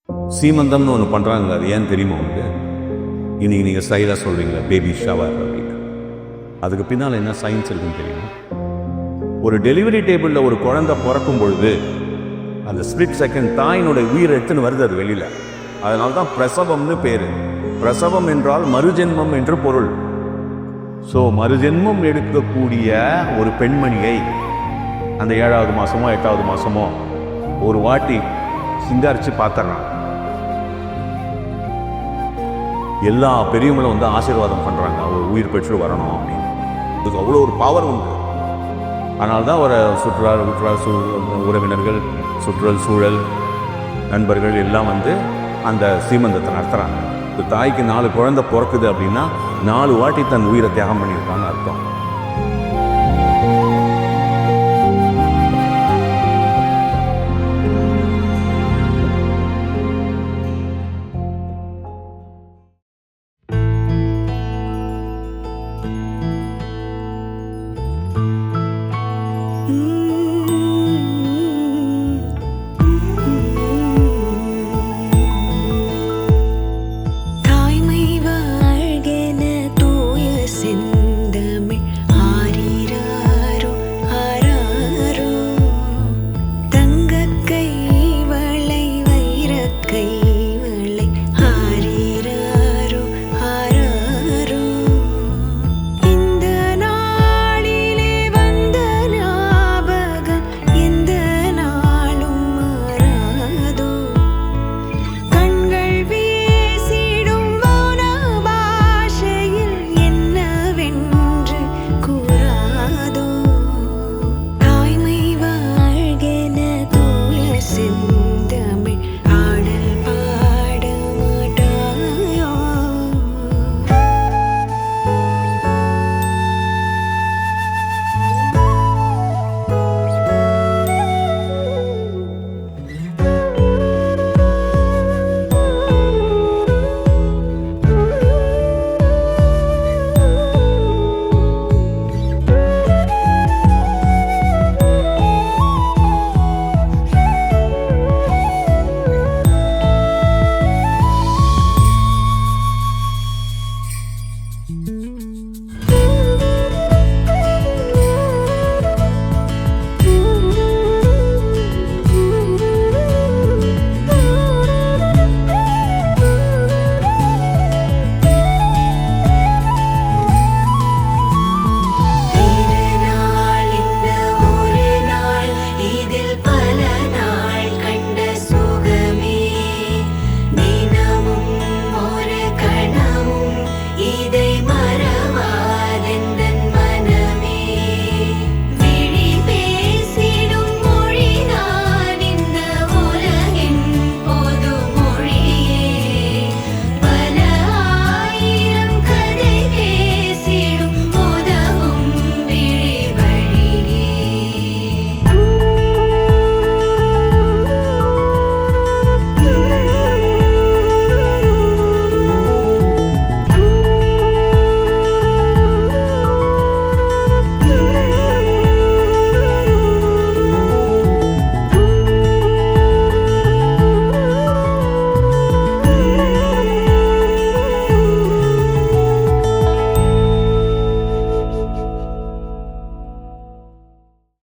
சீமந்தம்னு ஒன்று பண்ணுறாங்க, அது ஏன் தெரியுமா உங்களுக்கு? இன்னைக்கு நீங்கள் ஸ்டைலாக சொல்கிறீங்களா பேபி ஷவர் அப்படின்னு, அதுக்கு பின்னால் என்ன சயின்ஸ் இருக்குன்னு தெரியுமா? ஒரு டெலிவரி டேபிளில் ஒரு குழந்தை பிறக்கும் பொழுது அந்த ஸ்பிளிட் செகண்ட் தாயினுடைய உயிர் எடுத்துன்னு வருது அது வெளியில். அதனால தான் பிரசவம்னு பேர். பிரசவம் என்றால் மறுஜென்மம் என்று பொருள். ஸோ மறுஜென்மம் எடுக்கக்கூடிய ஒரு பெண்மணியை அந்த 7வது மாதமோ 8வது மாதமோ ஒரு வாட்டி சிங்காரிச்சு பார்த்துறான். எல்லா பெரியவங்களும் வந்து ஆசீர்வாதம் பண்ணுறாங்க, அவர் உயிர் பெற்று வரணும் அப்படின்னு. அதுக்கு அவ்வளோ ஒரு பவர் உண்டு. அதனால தான் ஒரு உறவினர்கள், சுற்றுல் சூழல், நண்பர்கள் எல்லாம் வந்து அந்த சீமந்தத்தை நடத்துகிறாங்க. ஒரு தாய்க்கு 4 குழந்தை பிறக்குது அப்படின்னா 4 வாட்டி தன் உயிரை தியாகம் பண்ணியிருக்கான்னு அர்த்தம். Mm-hmm.